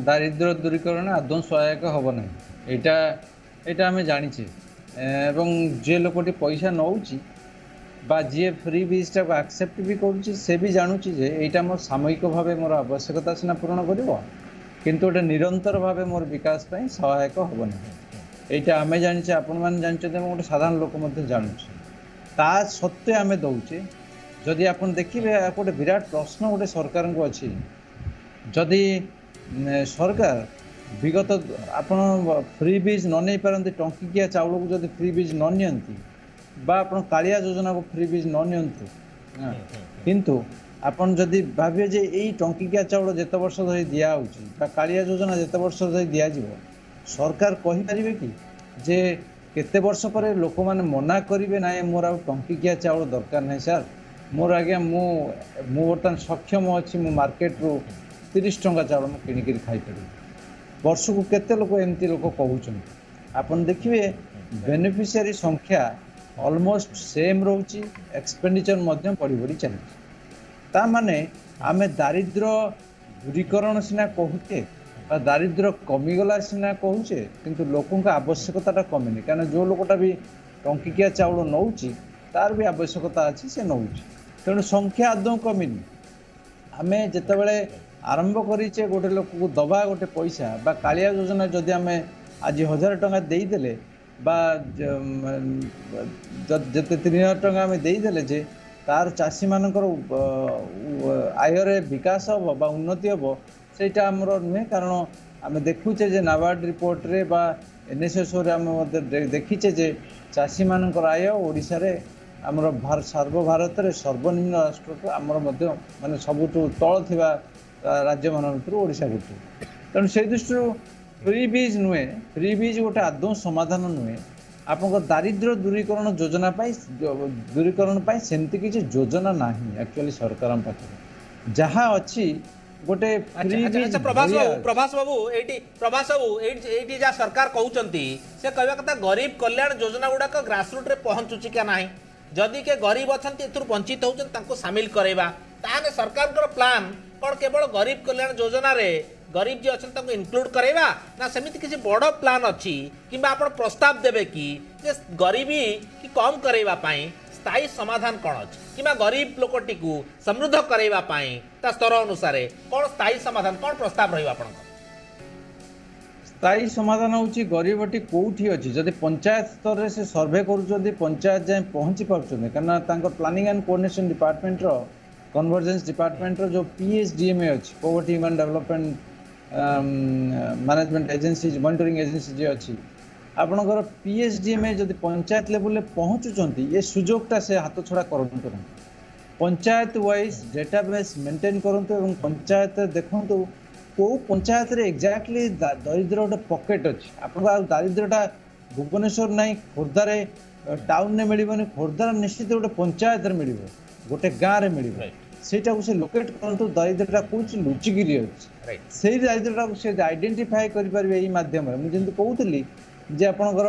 ଦାରିଦ୍ର୍ୟ ଦୂରୀକରଣ ଆଦୌ ସହାୟକ ହେବ ନାହିଁ। ଏଇଟା ଆମେ ଜାଣିଛେ। ଏବଂ ଯେ ଲୋକଟି ପଇସା ନେଉଛି বা ଯିଏ ଫ୍ରି ବିଜ୍ଟାକୁ ଆକ୍ସେପ୍ଟ ବି କରୁଛି, ସେ ବି ଜାଣୁଛି ଯେ ଏଇଟା ମୋର ସାମୟିକ ଭାବେ ମୋର ଆବଶ୍ୟକତା ସିନା ପୂରଣ କରିବ, କିନ୍ତୁ ଗୋଟେ ନିରନ୍ତର ଭାବେ ମୋର ବିକାଶ ପାଇଁ ସହାୟକ ହେବ ନାହିଁ। ଏଇଟା ଆମେ ଜାଣିଛେ, ଆପଣମାନେ ଜାଣିଛନ୍ତି, ଏବଂ ଗୋଟେ ସାଧାରଣ ଲୋକ ମଧ୍ୟ ଜାଣୁଛି। ତା ସତ୍ତ୍ୱେ ଆମେ ଦେଉଛେ। ଯଦି ଆପଣ ଦେଖିବେ, ଗୋଟେ ବିରାଟ ପ୍ରଶ୍ନ ଗୋଟେ ସରକାରଙ୍କୁ ଅଛି। ଯଦି ସରକାର ବିଗତ ଆପଣ ଫ୍ରି ବିଜ୍ ନ ନେଇପାରନ୍ତି, ଟଙ୍କିକିଆ ଚାଉଳକୁ ଯଦି ଫ୍ରି ବିଜ୍ ନ ନିଅନ୍ତି, বা ଆପଣ କାଳିଆ ଯୋଜନାକୁ ଫ୍ରି ବିଜ୍ ନ ନିଅନ୍ତୁ, କିନ୍ତୁ ଆପଣ ଯଦି ଭାବିବେ ଯେ ଏଇ ଟଙ୍କିକିଆ ଚାଉଳ ଯେତେ ବର୍ଷ ଧରି ଦିଆହେଉଛି ବା କାଳିଆ ଯୋଜନା ଯେତେ ବର୍ଷ ଧରି ଦିଆଯିବ, ସରକାର କହିପାରିବେ କି ଯେ କେତେ ବର୍ଷ ପରେ ଲୋକମାନେ ମନା କରିବେ ନାଇଁ ମୋର ଆଉ ଟଙ୍କିକିଆ ଚାଉଳ ଦରକାର ନାହିଁ ସାର୍, ମୋର ଆଜ୍ଞା ମୁଁ ବର୍ତ୍ତମାନ ସକ୍ଷମ ଅଛି, ମୁଁ ମାର୍କେଟରୁ 30 ଟଙ୍କା ଚାଉଳ ମୁଁ କିଣିକିରି ଖାଇପାରିବି। ବର୍ଷକୁ କେତେ ଲୋକ ଏମିତି ଲୋକ କହୁଛନ୍ତି। ଆପଣ ଦେଖିବେ ବେନିଫିସିଆରୀ ସଂଖ୍ୟା ଅଲମୋଷ୍ଟ ସେମ୍ ରହୁଛି, ଏକ୍ସପେଣ୍ଡିଚର ମଧ୍ୟ ବଢ଼ି ବଢ଼ି ଚାଲିଛି। ତା ମାନେ ଆମେ ଦାରିଦ୍ର୍ୟ ଦୂରୀକରଣ ସିନା କହୁଛେ ବା ଦାରିଦ୍ର୍ୟ କମିଗଲା ସିନା କହୁଛେ, କିନ୍ତୁ ଲୋକଙ୍କ ଆବଶ୍ୟକତାଟା କମିନି। କାରଣ ଯେଉଁ ଲୋକଟା ବି ଟଙ୍କିକିଆ ଚାଉଳ ନେଉଛି ତାର ବି ଆବଶ୍ୟକତା ଅଛି, ସେ ନେଉଛି। ତେଣୁ ସଂଖ୍ୟା ଆଦୌ କମିନି। ଆମେ ଯେତେବେଳେ ଆରମ୍ଭ କରିଛେ ଗୋଟେ ଲୋକକୁ ଦେବା ଗୋଟେ ପଇସା ବା କାଳିଆ ଯୋଜନା ଯଦି ଆମେ ଆଜି 1000 ଟଙ୍କା ଦେଇଦେଲେ ବା ଯେତେ 3000 ଟଙ୍କା ଆମେ ଦେଇଦେଲେ ଯେ ତାର ଚାଷୀମାନଙ୍କର ଆୟରେ ବିକାଶ ହେବ ବା ଉନ୍ନତି ହେବ, ସେଇଟା ଆମର ନୁହେଁ। କାରଣ ଆମେ ଦେଖୁଛେ ଯେ ନାବାର୍ଡ଼ ରିପୋର୍ଟରେ ବା NSSOରେ ଆମେ ମଧ୍ୟ ଦେଖିଛେ ଯେ ଚାଷୀମାନଙ୍କର ଆୟ ଓଡ଼ିଶାରେ ଆମର ସର୍ବଭାରତରେ ସର୍ବନିମ୍ନ ରାଷ୍ଟ୍ରକୁ ଆମର ମଧ୍ୟ ମାନେ ସବୁଠୁ ତଳ ଥିବା ରାଜ୍ୟମାନଙ୍କ ଭିତରୁ ଓଡ଼ିଶା ଗୋଟିଏ। ତେଣୁ ସେଇ ଦୃଷ୍ଟିରୁ ଫ୍ରି ବୀଜ୍ ନୁହେଁ, ଫ୍ରି ବୀଜ୍ ଗୋଟେ ଆଦୌ ସମାଧାନ ନୁହେଁ। ଆପଣଙ୍କ ଦାରିଦ୍ର୍ୟ ଦୂରୀକରଣ ପାଇଁ ସେମିତି କିଛି ଯୋଜନା ନାହିଁ ଆକ୍ଚୁଆଲି ସରକାରଙ୍କ ପାଖରେ। ଯାହା ଅଛି ଗୋଟେ ଫ୍ରି ବୀଜ୍। ପ୍ରଭାସ ବାବୁ ଏଇଠି ଯାହା ସରକାର କହୁଛନ୍ତି ସେ କହିବା କଥା ଗରିବ କଲ୍ୟାଣ ଯୋଜନା ଗୁଡାକ ଗ୍ରାସରୁଟ୍ରେ ପହଞ୍ଚୁଛି କି ନାହିଁ, ଯଦି କିଏ ଗରିବ ଅଛନ୍ତି ଏଥିରୁ ବଞ୍ଚିତ ହେଉଛନ୍ତି ତାଙ୍କୁ ସାମିଲ କରାଇବା, ତାହେଲେ ସରକାରଙ୍କର ପ୍ଲାନ୍ କ'ଣ କେବଳ ଗରିବ କଲ୍ୟାଣ ଯୋଜନାରେ ଗରିବ ଯିଏ ଅଛନ୍ତି ତାଙ୍କୁ ଇନକ୍ଲୁଡ୍ କରାଇବା, ନା ସେମିତି କିଛି ବଡ଼ ପ୍ଲାନ୍ ଅଛି କିମ୍ବା ଆପଣ ପ୍ରସ୍ତାବ ଦେବେ କି ଯେ ଗରିବୀ କି କମ୍ କରାଇବା ପାଇଁ ସ୍ଥାୟୀ ସମାଧାନ କ'ଣ ଅଛି, କିମ୍ବା ଗରିବ ଲୋକଟିକୁ ସମୃଦ୍ଧ କରାଇବା ପାଇଁ ତା ସ୍ତର ଅନୁସାରେ କ'ଣ ସ୍ଥାୟୀ ସମାଧାନ, କ'ଣ ପ୍ରସ୍ତାବ ରହିବ ଆପଣଙ୍କର? ସ୍ଥାୟୀ ସମାଧାନ ହେଉଛି ଗରିବଟି କେଉଁଠି ଅଛି। ଯଦି ପଞ୍ଚାୟତ ସ୍ତରରେ ସେ ସର୍ଭେ କରୁଛନ୍ତି, ପଞ୍ଚାୟତ ଯାଏଁ ପହଞ୍ଚି ପାରୁଛନ୍ତି, କାରଣ ତାଙ୍କ ପ୍ଲାନିଂ ଆଣ୍ଡ କୋଅର୍ଡିନେସନ ଡିପାର୍ଟମେଣ୍ଟର କନଭର୍ଜେନ୍ସ ଡିପାର୍ଟମେଣ୍ଟର ଯେଉଁ PSDMA ଅଛି, poverty human development management agency, monitoring agency ଯିଏ ଅଛି, ଆପଣଙ୍କର PSDMA ଯଦି ପଞ୍ଚାୟତ ଲେଭେଲରେ ପହଞ୍ଚୁଛନ୍ତି, ଏ ସୁଯୋଗଟା ସେ ହାତ ଛଡ଼ା କରନ୍ତୁ ନାହିଁ। ପଞ୍ଚାୟତ ୱାଇଜ୍ ଡେଟାବେସ୍ ମେଣ୍ଟେନ୍ କରନ୍ତୁ ଏବଂ ପଞ୍ଚାୟତରେ ଦେଖନ୍ତୁ କେଉଁ ପଞ୍ଚାୟତରେ ଏକ୍ଜାକ୍ଟଲି ଦରିଦ୍ର ଗୋଟେ ପକେଟ୍ ଅଛି। ଆପଣଙ୍କ ଆଉ ଦାରିଦ୍ର୍ୟଟା ଭୁବନେଶ୍ୱର ନାହିଁ, ଖୋର୍ଦ୍ଧାରେ ଟାଉନରେ ମିଳିବନି, ଖୋର୍ଦ୍ଧାର ନିଶ୍ଚିତ ଗୋଟେ ପଞ୍ଚାୟତରେ ମିଳିବ, ଗୋଟେ ଗାଁରେ ମିଳିବ। ସେଇଟାକୁ ସେ ଲୋକେଟ୍ କରନ୍ତୁ, ଦାରିଦ୍ର୍ୟଟା କେଉଁଠି ଲୁଚିକିରି ଅଛି, ସେଇ ଦାରିଦ୍ର୍ୟଟାକୁ ସେ ଆଇଡେଣ୍ଟିଫାଏ କରିପାରିବେ ଏଇ ମାଧ୍ୟମରେ। ମୁଁ ଯେମିତି କହୁଥିଲି ଯେ ଆପଣଙ୍କର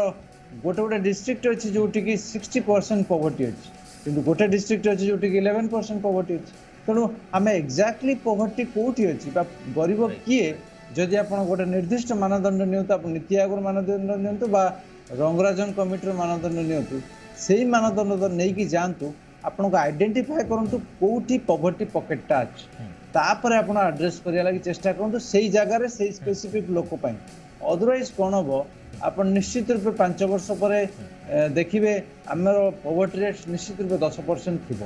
ଗୋଟେ ଗୋଟେ ଡିଷ୍ଟ୍ରିକ୍ଟ ଅଛି ଯେଉଁଠିକି 60% ପଭର୍ଟି ଅଛି, କିନ୍ତୁ ଗୋଟେ ଡିଷ୍ଟ୍ରିକ୍ଟ ଅଛି ଯେଉଁଠିକି 11% ପଭର୍ଟି ଅଛି। ତେଣୁ ଆମେ ଏକ୍ଜାକ୍ଟଲି ପଭର୍ଟି କେଉଁଠି ଅଛି ବା ଗରିବ କିଏ, ଯଦି ଆପଣ ଗୋଟେ ନିର୍ଦ୍ଦିଷ୍ଟ ମାନଦଣ୍ଡ ନିଅନ୍ତୁ, ଆପଣ ନୀତି ଆୟୋଗର ମାନଦଣ୍ଡ ନିଅନ୍ତୁ ବା ରଙ୍ଗରାଜନ କମିଟିର ମାନଦଣ୍ଡ ନିଅନ୍ତୁ, ସେଇ ମାନଦଣ୍ଡ ନେଇକି ଯାଆନ୍ତୁ, ଆପଣଙ୍କୁ ଆଇଡେଣ୍ଟିଫାଏ କରନ୍ତୁ କେଉଁଠି ପଭର୍ଟି ପକେଟଟା ଅଛି, ତାପରେ ଆପଣ ଆଡ୍ରେସ୍ କରିବା ଲାଗି ଚେଷ୍ଟା କରନ୍ତୁ ସେଇ ଜାଗାରେ ସେଇ ସ୍ପେସିଫିକ୍ ଲୋକ ପାଇଁ। ଅଦରୱାଇଜ୍ କ'ଣ ହେବ, ଆପଣ ନିଶ୍ଚିତ ରୂପେ 5 ବର୍ଷ ପରେ ଦେଖିବେ ଆମର ପଭର୍ଟି ରେଟ୍ ନିଶ୍ଚିତ ରୂପେ 10% ଥିବ,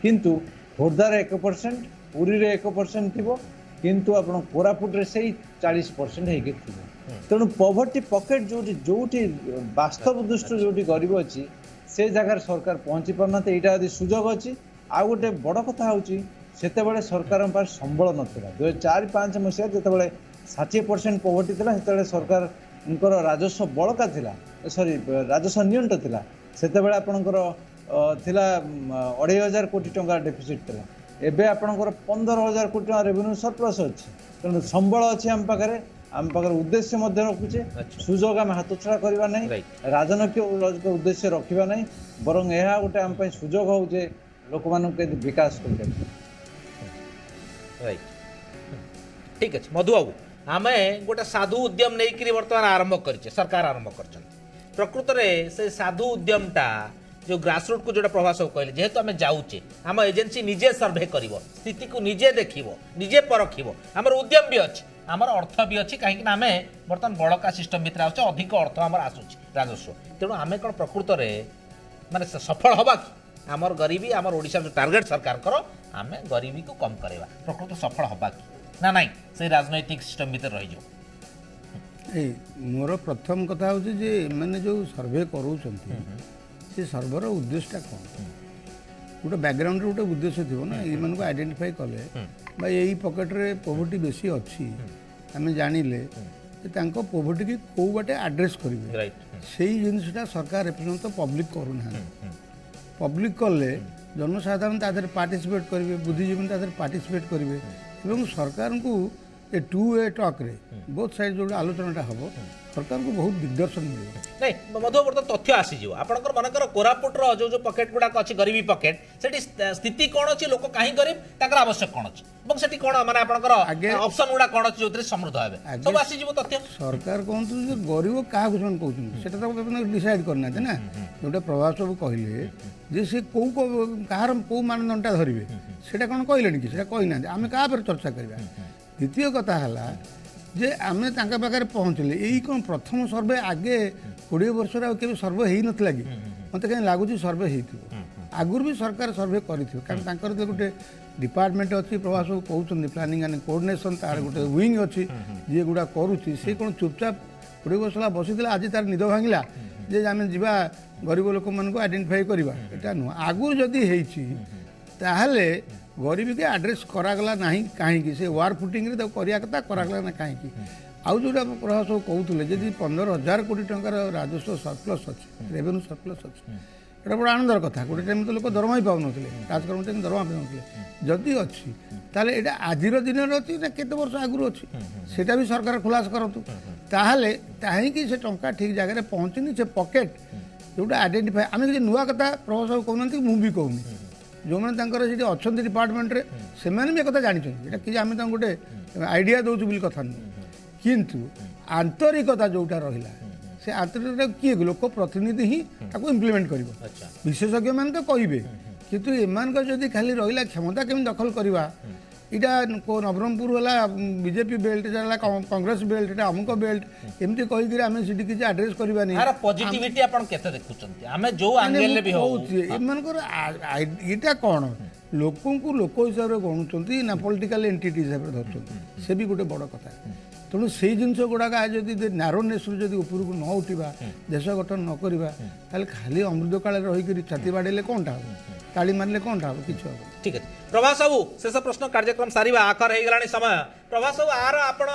କିନ୍ତୁ ଖୋର୍ଦ୍ଧାରେ 1%, ପୁରୀରେ 1% ଥିବ, କିନ୍ତୁ ଆପଣ କୋରାପୁଟରେ ସେଇ 40% ହେଇକି ଥିବ। ତେଣୁ ପଭର୍ଟି ପକେଟ୍ ଯୋଉଠି ବାସ୍ତବ ଦୃଷ୍ଟିରୁ ଯୋଉଠି ଗରିବ ଅଛି ସେ ଜାଗାରେ ସରକାର ପହଞ୍ଚି ପାରୁନାହାନ୍ତି। ଏଇଟା ଯଦି ସୁଯୋଗ ଅଛି। ଆଉ ଗୋଟେ ବଡ଼ କଥା ହେଉଛି ସେତେବେଳେ ସରକାରଙ୍କ ପାଖରେ ସମ୍ବଳ ନଥିଲା। 2004-05 ମସିହାରେ ଯେତେବେଳେ 60% ପଭର୍ଟି ଥିଲା, ସେତେବେଳେ ସରକାରଙ୍କର ରାଜସ୍ୱ ବଳକା ଥିଲା, ରାଜସ୍ୱ ନିଅଣ୍ଟ ଥିଲା। ସେତେବେଳେ ଆପଣଙ୍କର ଥିଲା 2500 କୋଟି ଟଙ୍କା ଡେଫିସିଟ୍ ଥିଲା। ଏବେ ଆପଣଙ୍କର 15000 କୋଟି ଟଙ୍କା ରେଭିନ୍ୟୁ ସରପ୍ଲସ୍ ଅଛି। ତେଣୁ ସମ୍ବଳ ଅଛି ଆମ ପାଖରେ ଉଦ୍ଦେଶ୍ୟ ମଧ୍ୟ ରଖୁଛେ। ସୁଯୋଗ ଆମେ ହାତଛଡ଼ା କରିବା ନାହିଁ, ରାଜନୈତିକ ଉଦ୍ଦେଶ୍ୟ ରଖିବା ନାହିଁ, ବରଂ ଏହା ଗୋଟେ ଆମ ପାଇଁ ସୁଯୋଗ ହେଉଛି ଲୋକମାନଙ୍କୁ କେମିତି ବିକାଶ କରିପାରିବେ। ଠିକ୍ ଅଛି ମଧୁ ବାବୁ, ଆମେ ଗୋଟେ ସାଧୁ ଉଦ୍ୟମ ନେଇକରି ବର୍ତ୍ତମାନ ଆରମ୍ଭ କରିଛେ, ସରକାର ଆରମ୍ଭ କରିଛନ୍ତି। ପ୍ରକୃତରେ ସେ ସାଧୁ ଉଦ୍ୟମଟା जो ग्रासरूट को जो प्रभाव सब कहले, जेहेतु आम जाऊे आम एजेन्सी निजे सर्भे कर स्थिति को निजे देख निजे परख आमर उद्यम भी अच्छे, आमर अर्थ भी अच्छी, कहीं आम बर्तमान बड़का सिस्टम भितर आस अधिक अर्थ आमर आसूँ राजस्व। तेणु आम कौन प्रकृत माने सफल हवा कि आमर गरीबी आमर ओडिशा जो टार्गेट सरकार कर आम गरीबी को कम करवा प्रकृत सफल हवा कि ना नाई से राजनैतिक सिस्टम भितर रही मोर प्रथम कथा हूँ जे मैंने जो सर्वे करूँ से सर्वर उद्देश्यटा कौन गोटे बैकग्राउंड गोटे उद्देश्य थी ना ये आइडेंटिफाई कले भाई यही पकेट्रे पॉवर्टी बेसी अच्छी आम जानिले पॉवर्टी की कौ बाटे आड्रेस करेंगे से जिनटा सरकार एपर्यंत पब्लिक करूना पब्लिक कले जनसाधारण पार्टिसिपेट करेंगे बुद्धिजीवी पार्टिसिपेट करेंगे ଏବଂ ସରକାରଙ୍କୁ ଏ 2 वे ଟକ୍ରେ ବୋଥ୍ ସାଇଡ୍ ଯୋଉଟା ଆଲୋଚନାଟା ହେବ ସରକାରଙ୍କୁ ବହୁତ ଦିଗ୍ଦର୍ଶନ ମିଳିବ। ନାଇଁ ମଧୁ ବର୍ତ୍ତମାନ ତଥ୍ୟ ଆସିଯିବ ଆପଣଙ୍କର ମନେକର କୋରାପୁଟର ଯୋଉ ପକେଟ୍ ଗୁଡାକ ଅଛି ଗରିବୀ ପକେଟ୍ ସେଠି ସ୍ଥିତି କ'ଣ ଅଛି ଲୋକ କାହିଁ ଗରିବ ତାଙ୍କର ଆବଶ୍ୟକ କ'ଣ ଅଛି ଏବଂ ସେଠି କ'ଣ ମାନେ ଆପଣଙ୍କର ଅପସନ ଗୁଡା କ'ଣ ଅଛି ଯୋଉଥିରେ ସମୃଦ୍ଧ ହେବେ ସବୁ ଆସିଯିବ ତଥ୍ୟ। ସରକାର କହୁଛନ୍ତି ଯେ ଗରିବ କାହାକୁ ସେମାନେ କହୁଛନ୍ତି ସେଟା ତ ଡିସାଇଡ୍ କରିନାହାନ୍ତି ନା। ଯୋଉଟା ପ୍ରଭାସ ବାବୁ କହିଲେ ଯେ ସେ କାହାର କୋଉ ମାନଦଣ୍ଡଟା ଧରିବେ ସେଟା କ'ଣ କହିଲେଣି କି ସେଟା କହିନାହାନ୍ତି। ଆମେ କାହା ଉପରେ ଚର୍ଚ୍ଚା କରିବା। ଦ୍ୱିତୀୟ କଥା ହେଲା ଯେ ଆମେ ତାଙ୍କ ପାଖରେ ପହଞ୍ଚିଲେ ଏଇ କ'ଣ ପ୍ରଥମ ସର୍ଭେ ଆଗେ 20 ବର୍ଷରେ ଆଉ କେବେ ସର୍ଭେ ହେଇନଥିଲା କି ମୋତେ କାହିଁ ଲାଗୁଛି ସର୍ଭେ ହେଇଥିବ। ଆଗରୁ ବି ସରକାର ସର୍ଭେ କରିଥିବ କାରଣ ତାଙ୍କର ତ ଗୋଟେ ଡିପାର୍ଟମେଣ୍ଟ ଅଛି ପ୍ରଭାସ ବାବୁ କହୁଛନ୍ତି ପ୍ଲାନିଂ ଆଣ୍ଡ କୋଅର୍ଡିନେସନ୍ ତାର ଗୋଟେ ୱିଙ୍ଗ ଅଛି ଯିଏ ଗୁଡ଼ା କରୁଛି ସେ କ'ଣ ଚୁପଚାପ 20 ବର୍ଷ ହେଲା ବସିଥିଲା ଆଜି ତାର ନିଦ ଭାଙ୍ଗିଲା ଯେ ଆମେ ଯିବା ଗରିବ ଲୋକମାନଙ୍କୁ ଆଇଡେଣ୍ଟିଫାଇ କରିବା ଏଟା ନୁହଁ। ଆଗରୁ ଯଦି ହେଇଛି ତାହେଲେ ଗରିବୀକି ଆଡ୍ରେସ୍ କରାଗଲା ନାହିଁ କାହିଁକି ସେ ୱାର୍ ଫୁଟିଂରେ ତାକୁ କରିବା କଥା କରାଗଲା ନା କାହିଁକି। ଆଉ ଯେଉଁଟା ପ୍ରଭାସ ସବୁ କହୁଥିଲେ ଯଦି 15,000 କୋଟି ଟଙ୍କାର ରାଜସ୍ୱ ସରପ୍ଲସ୍ ଅଛି ରେଭେନ୍ୟୁ ସରପ୍ଲସ୍ ଅଛି ଏଇଟା ବଡ଼ ଆନନ୍ଦର କଥା। ଗୋଟେ ଟାଇମ୍ ତ ଲୋକ ଦରମା ହିଁ ପାଉନଥିଲେ ରାଜକର୍ମଚାରୀ ଦରମା ପାଉନଥିଲେ ଯଦି ଅଛି ତାହେଲେ ଏଇଟା ଆଜିର ଦିନରେ ଅଛି ନା କେତେ ବର୍ଷ ଆଗରୁ ଅଛି ସେଇଟା ବି ସରକାର ଖୁଲାସା କରନ୍ତୁ। ତାହେଲେ କାହିଁକି ସେ ଟଙ୍କା ଠିକ୍ ଜାଗାରେ ପହଞ୍ଚିନି ସେ ପକେଟ୍ ଯେଉଁଟା ଆଇଡେଣ୍ଟିଫାଏ ଆମେ କିଛି ନୂଆ କଥା ପ୍ରଭାସ ବାବୁ କହୁନାହାନ୍ତି ମୁଁ ବି କହୁନି ଯେଉଁମାନେ ତାଙ୍କର ସେଠି ଅଛନ୍ତି ଡିପାର୍ଟମେଣ୍ଟରେ ସେମାନେ ବି ଏକଥା ଜାଣିଛନ୍ତି ଏଇଟା କିଛି ଆମେ ତାଙ୍କୁ ଗୋଟେ ଆଇଡ଼ିଆ ଦେଉଛୁ ବୋଲି କଥା ନୁହେଁ। କିନ୍ତୁ ଆନ୍ତରିକତା ଯେଉଁଟା ରହିଲା ସେ ଆନ୍ତରିକତା କିଏ ଲୋକ ପ୍ରତିନିଧି ହିଁ ତାକୁ ଇମ୍ପ୍ଲିମେଣ୍ଟ କରିବ। ବିଶେଷଜ୍ଞମାନେ ତ କହିବେ କିନ୍ତୁ ଏମାନଙ୍କ ଯଦି ଖାଲି ରହିଲା କ୍ଷମତା କେମିତି ଦଖଲ କରିବା ଏଇଟା ନବରଙ୍ଗପୁର ହେଲା ବିଜେପି ବେଲ୍ଟ ଏଟା ହେଲା କଂଗ୍ରେସ ବେଲ୍ଟ ଏଟା ଅମୁକ ବେଲ୍ଟ ଏମିତି କହିକିରି ଆମେ ସେଠି କିଛି ଆଡ୍ରେସ୍ କରିବାନି। ପଜିଟିଭିଟି ଆପଣ କେତେ ଦେଖୁଛନ୍ତି ଆମେ ଯୋଉ ଆଙ୍ଗେଲରେ ବି ହଉଛି ଏମାନଙ୍କର ଏଇଟା କ'ଣ ଲୋକଙ୍କୁ ଲୋକ ହିସାବରେ ଗଣୁଛନ୍ତି ନା ପଲିଟିକାଲ ଏଣ୍ଟିଟି ହିସାବରେ ଧରୁଛନ୍ତି ସେ ବି ଗୋଟେ ବଡ଼ କଥା। ତେଣୁ ସେଇ ଜିନିଷ ଗୁଡ଼ାକ ଯଦି ନାରୋନେସ୍ରୁ ଯଦି ଉପରକୁ ନ ଉଠିବା ଦେଶ ଗଠନ ନ କରିବା ତାହେଲେ ଖାଲି ଅମୃତ କାଳରେ ରହିକରି ଛାତି ବାଡ଼େଇଲେ କ'ଣଟା ହେବ ତାଳି ମାରିଲେ କ'ଣଟା ହେବ କିଛି ହେବ। ঠিক আছে প্রভাস বাবু শেষ প্রশ্ন কার্যক্রম সারিবা আখর হয়ে গলানি সময় প্রভাস বাবু আর আপন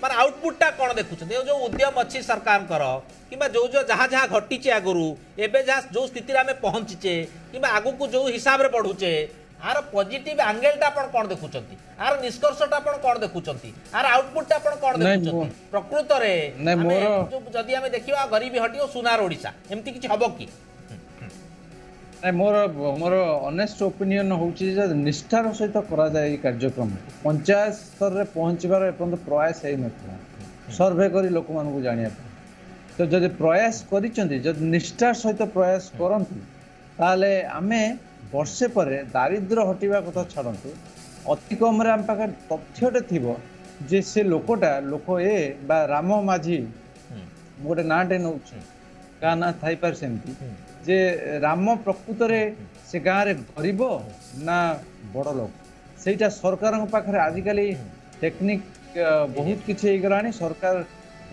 মানে আউটপুটটা কোন দেখুছেন এই যে উদ্যম অছি সরকারଙ୍କର কিংবা जो যাহা যাহা ঘটিছে আগরু এবে যা जो স্থিতি আমি পৌঁছিছে কিংবা আগুকু जो হিসাব রে বঢ়ুছে আর পজিটিভ অ্যাঙ্গেলটা আপন কোন দেখুচন্তি আর নিষ্কর্ষটা আপন কোন দেখুচন্তি আর আউটপুটটা আপন কোন দেখুচন্তি প্রকৃতরে যদি আমি দেখিবা গরিবী হটিও সোনার ওড়িশা এমতি কিছু হবো কি। ନାଇଁ ମୋର ଅନେଷ୍ଟ ଓପିନିଅନ୍ ହେଉଛି ଯେ ନିଷ୍ଠାର ସହିତ କରାଯାଏ ଏଇ କାର୍ଯ୍ୟକ୍ରମ ପଞ୍ଚାୟତ ସ୍ତରରେ ପହଞ୍ଚିବାର ଏପର୍ଯ୍ୟନ୍ତ ପ୍ରୟାସ ହେଇନଥିଲା ସର୍ଭେ କରି ଲୋକମାନଙ୍କୁ ଜାଣିବା ପାଇଁ। ତ ଯଦି ପ୍ରୟାସ କରିଛନ୍ତି ଯଦି ନିଷ୍ଠାର ସହିତ ପ୍ରୟାସ କରନ୍ତି ତାହେଲେ ଆମେ ବର୍ଷେ ପରେ ଦାରିଦ୍ର୍ୟ ହଟିବା କଥା ଛାଡ଼ନ୍ତୁ ଅତି କମ୍ରେ ଆମ ପାଖରେ ତଥ୍ୟଟେ ଥିବ ଯେ ସେ ଲୋକଟା ଲୋକ ଏ ବା ରାମ ମାଝୀ ମୁଁ ଗୋଟେ ନାଁଟେ ନେଉଛି କାହା ନାଁ ଥାଇପାରେ ସେମିତି ଯେ ରାମ ପ୍ରକୃତରେ ସେ ଗାଁରେ ଗରିବ ନା ବଡ଼ ଲୋକ ସେଇଟା ସରକାରଙ୍କ ପାଖରେ ଆଜିକାଲି ଟେକ୍ନିକ୍ ବହୁତ କିଛି ହେଇଗଲାଣି। ସରକାର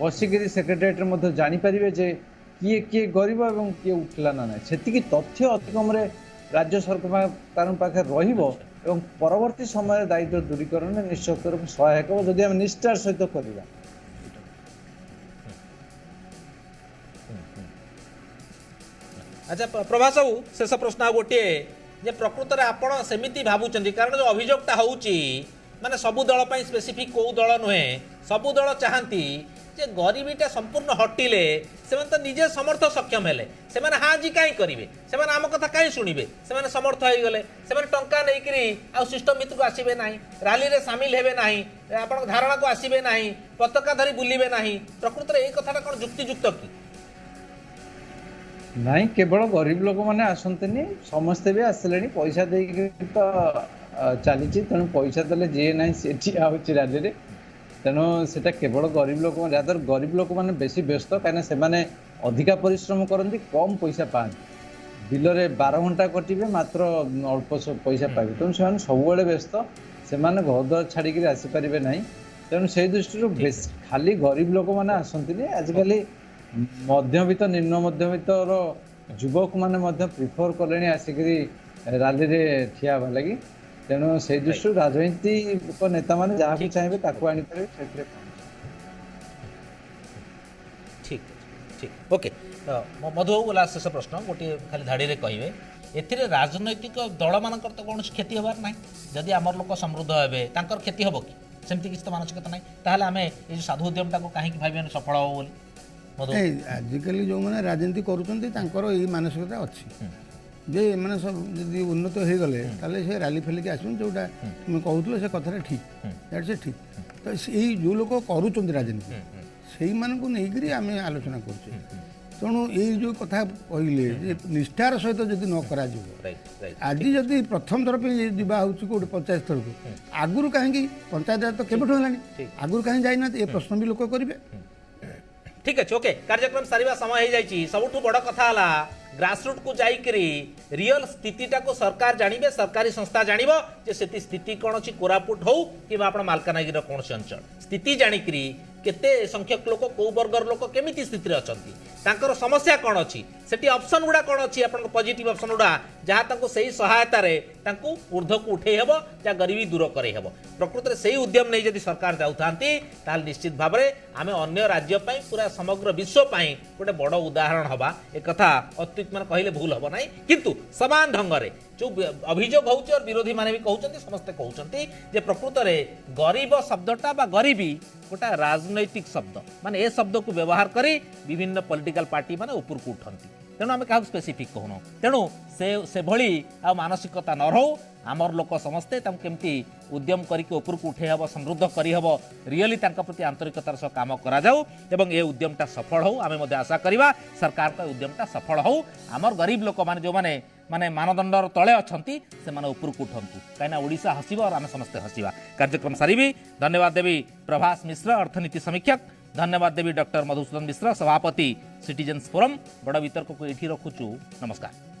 ବସିକିରି ସେକ୍ରେଟାରିଏଟ୍ରେ ମଧ୍ୟ ଜାଣିପାରିବେ ଯେ କିଏ କିଏ ଗରିବ ଏବଂ କିଏ ଉଠିଲା ନା ନାହିଁ ସେତିକି ତଥ୍ୟ ଅତି କମ୍ରେ ରାଜ୍ୟ ସରକାରଙ୍କ ପାଖରେ ରହିବ ଏବଂ ପରବର୍ତ୍ତୀ ସମୟରେ ଦାୟିତ୍ୱ ଦୂରୀକରଣରେ ନିଶ୍ଚିତ ରୂପେ ସହାୟକ ହେବ ଯଦି ଆମେ ନିଷ୍ଠାର ସହିତ କରିବା। আচ্ছা প্রভাস বাবু শেষ প্রশ্ন আর গোটিয়ে যে প্রকৃতরে আপনার সেমিতি ভাবুছেন কারণ যে অভিযোগটা হচ্ছে মানে সবু দল পাই স্পেসিফিক কেউ দল নুহে সবু দল চাহান্তি যে গরিবীটা সম্পূর্ণ হটিলে সেমানে তো নিজে সমর্থ সক্ষম হেলে সেমানে হাজি কাই করিবে সেমানে আম কথা কাই শুনিবে সেমানে সমর্থ হয়ে গলে সেমানে টঙ্কা নেইকিরি আউ সিস্টম ভিতরକୁ আসিবে নাই রালিরে সামিল হেবে নাই আপনার ধারণাକୁ আসিবে নাই পতাকা ধরি বুলিবে নাই প্রকৃতরে এই কথাটা কোন যুক্তিযুক্ত কি। ନାଇଁ କେବଳ ଗରିବ ଲୋକମାନେ ଆସନ୍ତିନି ସମସ୍ତେ ବି ଆସିଲେଣି ପଇସା ଦେଇକି ତ ଚାଲିଛି ତେଣୁ ପଇସା ଦେଲେ ଯିଏ ନାହିଁ ସେ ଠିଆ ହେଉଛି ରାଜ୍ୟରେ ତେଣୁ ସେଟା କେବଳ ଗରିବ ଲୋକମାନେ ଯାହାଦ୍ୱାରା ଗରିବ ଲୋକମାନେ ବେଶୀ ବ୍ୟସ୍ତ କାହିଁକିନା ସେମାନେ ଅଧିକା ପରିଶ୍ରମ କରନ୍ତି କମ୍ ପଇସା ପାଆନ୍ତି ବିଲରେ 12 ଘଣ୍ଟା କଟିବେ ମାତ୍ର ଅଳ୍ପ ପଇସା ପାଇବେ ତେଣୁ ସେମାନେ ସବୁବେଳେ ବ୍ୟସ୍ତ ସେମାନେ ଘରଦ୍ୱାର ଛାଡ଼ିକିରି ଆସିପାରିବେ ନାହିଁ ତେଣୁ ସେଇ ଦୃଷ୍ଟିରୁ ଖାଲି ଗରିବ ଲୋକମାନେ ଆସନ୍ତିନି ଆଜିକାଲି ମଧ୍ୟବିତ୍ତ ନିମ୍ନ ମଧ୍ୟବିତ୍ତର ଯୁବକମାନେ ମଧ୍ୟ ପ୍ରିଫର କଲେଣି ଆସିକିରି ରାଲିରେ ଠିଆ ହେବା ଲାଗି ତେଣୁ ସେଇ ଦୃଷ୍ଟିରୁ ରାଜନୈତିକ ନେତାମାନେ ଯାହାକୁ ଚାହିଁବେ ତାକୁ ଆଣିପାରିବେ ସେଥିରେ ঠিক ঠিক ওকে মধু বাবু লাস্ট শেষ প্রশ্ন গোটিয়ে খালি ধাড়ি কহবে एथिरे राजनैतिक दल मानकर तो कौन क्षति हबार ना जदि आमर लोक समृद्ध हे तांकर क्षति हम कि सेमती किसी तो मानसिकता ना ताहले आम ये साधु उद्यमटा को कहीं भाव सफल हम बोली मधु आजिकल जो मैंने राजनीति कर मानसिकता अच्छी जे मैंने सब जदि उन्नत हो गले ताले से रैली फैली के आसुन जोटा तुम कहूल से कथा ठीक दैट्स ए ठीक तो यही जो लोग करूँ राजनीति से नहीं आम आलोचना करुचे तेणु यही जो कथा कहले निष्ठार सहित जदि न करा आज जदि प्रथम थर पे जा कौटे पंचायत थर को आगुरी कहीं पंचायत राज तो केबठू है आगुरी कहीं जाइना ये प्रश्न भी लोक करेंगे ठीक अच्छे ओके कार्यक्रम सारिबा समय हो जाइए सबुठु बड़ कथा है ग्रासरूट को जाइकरी रियल स्थितिटा को सरकार जानिबे सरकारी संस्था जानिबो जे सेति स्थिति कौन अच्छी कोरापुट हो कि मालकानगिरी कौन अंचल स्थिति जानिकरी केते संख्यक लोक कौ वर्गर लोक केमिति स्थिति अछंती तांकर समस्या कौन अच्छी सेठी ऑप्शन गुड़ा कौन अच्छी आपन पॉजिटिव ऑप्शन गुड़ा जहाँ तांको सही सहायता रे तांको ऊर्ध्व को उठे हेबो या गरीबी दूर करे हेबो प्रकृत रे सही उद्यम नहीं जदि सरकार जाउथांती ताल निश्चित भाव में आमे अन्य राज्य पई पूरा समग्र विश्व पई गोटे बड़ उदाहरण हबा ए कथा अत्युत मन कहले भूल हबो नाही किंतु समान ढंग रे जो अभियोग होउछ और विरोधी माने भी कहउछंती समस्त कहउछंती जे प्रकृत रे गरीब शब्दटा बा गरीबी गोटा राजनैतिक शब्द माने ए शब्द को व्यवहार करी विभिन्न पॉलिटिकल पार्टी माने ऊपर को उठंती तेणु आम क्या स्पेसिफिक कहूँ तेणु से भली आ मानसिकता न रो आमर लोक समस्ते केमती उद्यम करके ऊपर को उठे हम समृद्ध करहब रियली प्रति आंतरिकतार सह काम करा जाऊ एवं ये उद्यमटा सफल हो आम आशा करवा सरकार का उद्यमटा सफल हो आमर गरीब लोक मैंने जो माने मानदंडर तले अच्छी से ऊपर को उठंतु कहीं ओडिशा हसिब और आम समस्ते हसिबा कार्यक्रम सारी धन्यवाद देवी प्रभास मिश्र अर्थनीति समीक्षक धन्यवाद देवी डॉक्टर मधुसूदन मिश्र सभापति सिटीजन्स फोरम बड़ वितर्क को ये रखुचु नमस्कार।